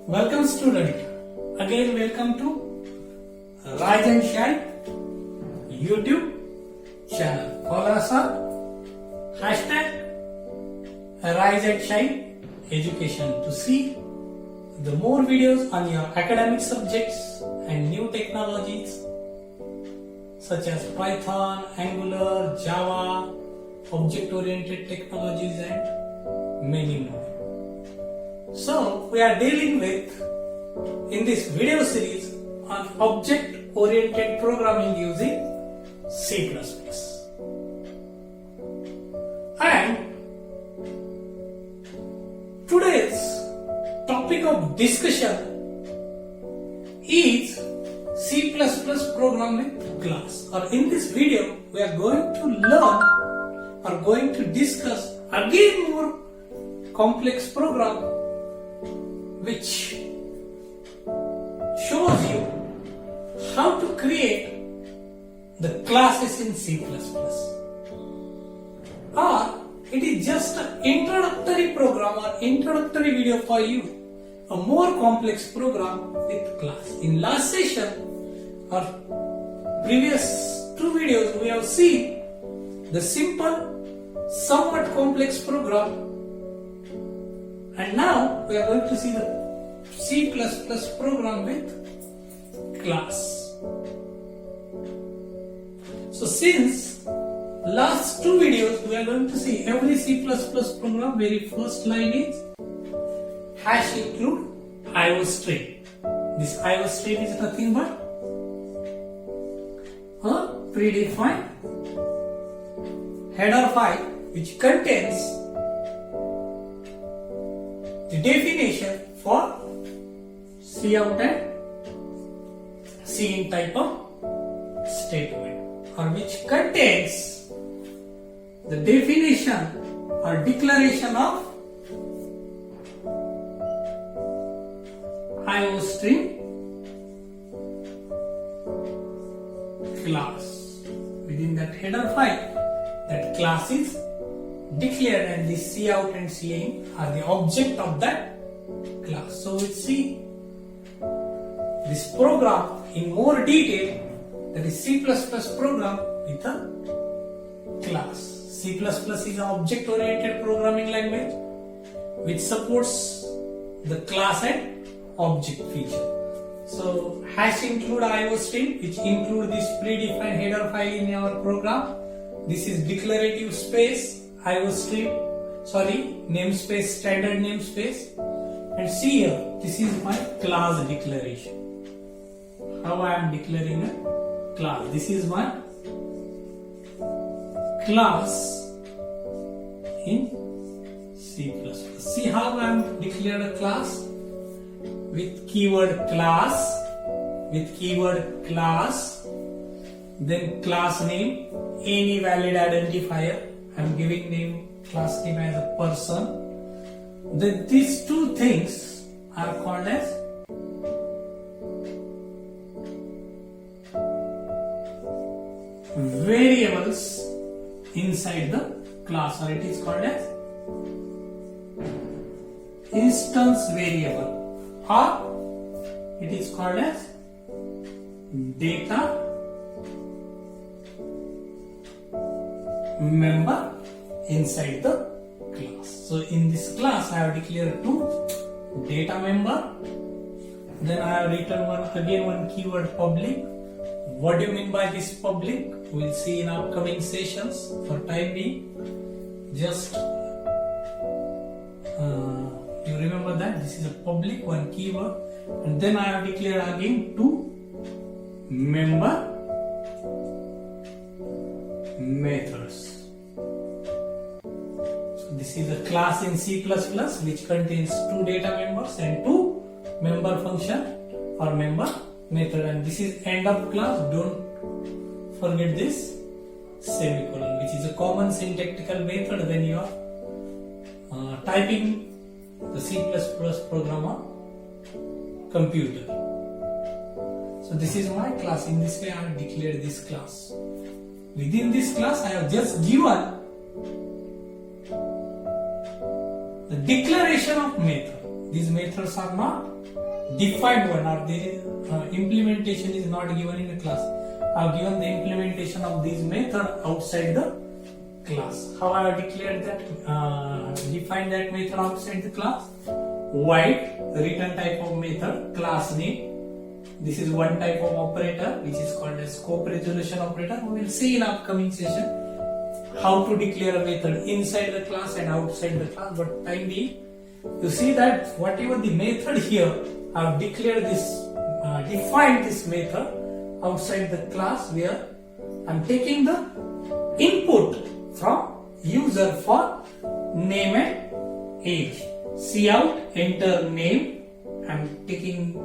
Welcome student. Again welcome to Rise and Shine YouTube channel. Follow us on #Rise and Shine Education to see the more videos on your academic subjects and new technologies such as Python, Angular, Java, object-oriented technologies and many more. So we are dealing with in this video series on object-oriented programming using C++. And today's topic of discussion is C++ program with class. Or in this video we are going to learn or going to discuss again more complex program which shows you how to create the classes in C++. Or it is just an introductory program or introductory video for you, a more complex program with class. In last session or previous two videos we have seen the simple, somewhat complex program, and now we are going to see the C++ program with class. So since last two videos we are going to see every C++ program, very first line is #include IOStream. This IOStream is nothing but a predefined header file which contains the definition for cout and cin type of statement, or which contains the definition or declaration of IOStream class. Within that header file, that class is declared and the cout and cin are the object of that class. So we'll see this program in more detail, that is C++ program with a class. C++ is an object-oriented programming language which supports the class and object feature. So #include IOStream, which include this predefined header file in our program. This is declarative space IOStream, namespace, standard namespace, and see here, this is my class declaration. How I am declaring a class. This is my class in C++. See how I am declared a class with keyword class, then class name, any valid identifier. I am giving name, class name as a person. Then these two things are called as variables inside the class, or it is called as instance variable, or it is called as data member inside the class. So in this class I have declared two data member, then I have written one keyword public. What do you mean by this public? We will see in upcoming sessions. For time being, just you remember that this is a public, one keyword, and then I have declared again two member methods. So this is a class in C++ which contains two data members and two member function or member method, and this is end of class. Don't forget this semicolon, which is a common syntactical method when you are typing the C++ program on computer. So this is my class. In this way I have declared this class. Within this class I have just given the declaration of method. these methods are not defined one, or the implementation is not given in the class. I have given the implementation of these method outside the class. How I have declared that, define that method outside the class? Void, return type of method, class name. This is one type of operator which is called as scope resolution operator. We will see in upcoming session how to declare a method inside the class and outside the class. But time being, you see that whatever the method here, I have declared this, defined this method outside the class where I am taking the input from user for name and age. Cout, enter name. I am taking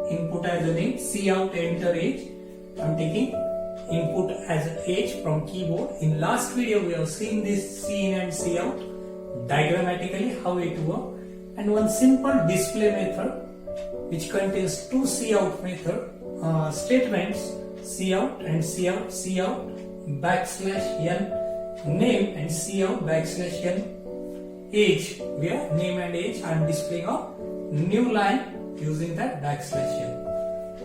input as a name. Cout, enter age. I am taking input as age from keyboard. In last video we have seen this cin and cout diagrammatically how it works, and one simple display method which contains two cout method statements, cout and cout backslash n name and cout backslash n age, where name and age I am displaying a new line using that backslash n.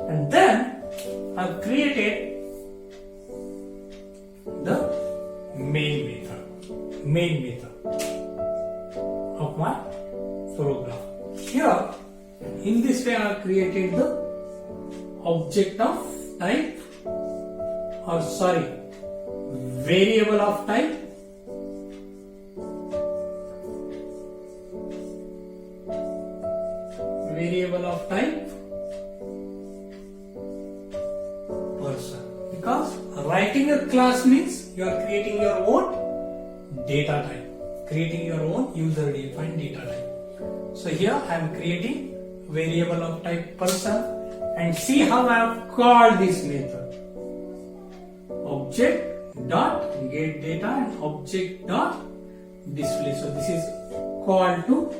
And then I have created the main method of my program. Here, in this way I have created the object of type, or sorry, variable of type person. Because writing a class means you are creating your own data type, creating your own user defined data type. So here I am creating variable of type person, and see how I have called this method. Object dot get data and object dot display. So this is called to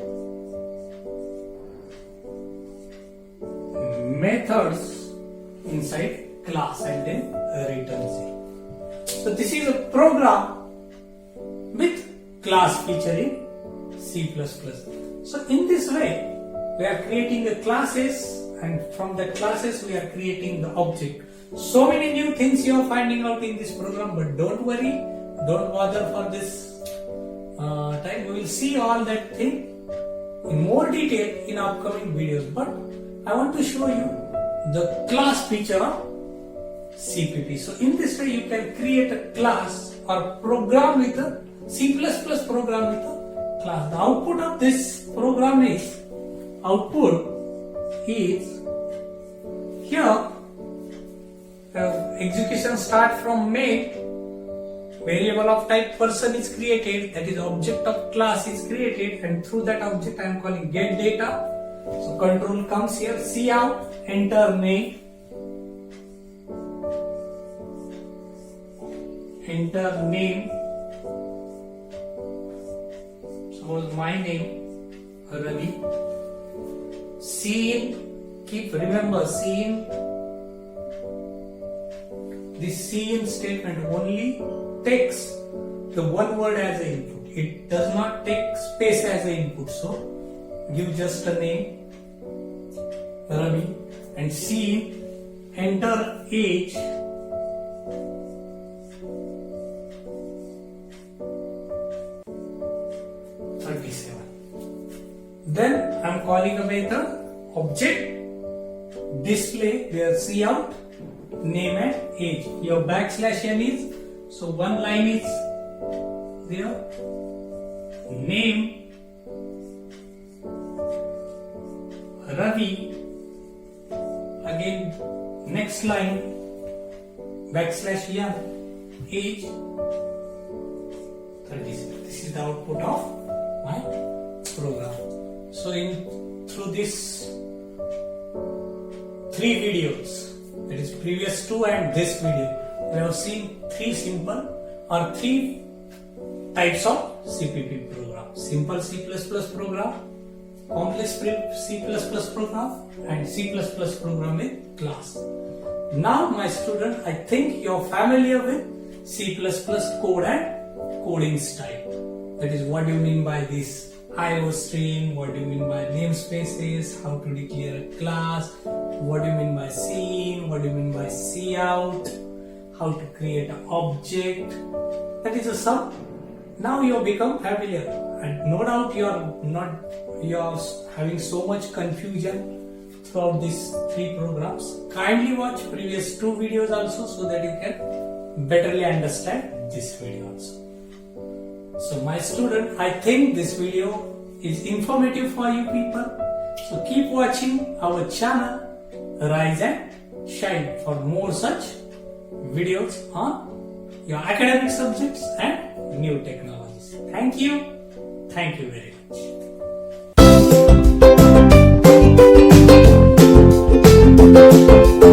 methods inside class and then return 0. So this is a program with class feature in C++. So in this way we are creating the classes, and from the classes we are creating the object. So many new things you are finding out in this program, but don't worry, don't bother for this time. We will see all that thing in more detail in upcoming videos, but I want to show you the class feature of CPP. So in this way you can create a class or program with a C++ program with a class. The output of this program is, here execution start from main, variable of type person is created, that is object of class is created, and through that object I am calling get data. So control comes here, cout, enter name, suppose my name Ravi. Cin, remember cin, this cin statement only takes the one word as an input. It does not take space as an input. So give just a name Ravi, and cin, enter age, then I am calling a method object display where cout, name and age. Your backslash n is, so one line is there, name Ravi, again next line backslash n, age 37. This is the output of my program. So through this 3 videos, that is previous 2 and this video, we have seen 3 simple or 3 types of CPP program. Simple C++ program, complex C++ program, and C++ program with class. Now my student, I think you are familiar with C++ code and coding style. That is, what do you mean by this? IO string, what do you mean by namespaces, how to declare a class, what do you mean by scene, what do you mean by cout, how to create an object. That is a sum. Now you have become familiar, and no doubt you are having so much confusion throughout these 3 programs. Kindly watch previous 2 videos also so that you can betterly understand this video also. So my student, I think this video is informative for you people. So keep watching our channel Rise and Shine for more such videos on your academic subjects and new technologies. Thank you. Thank you very much.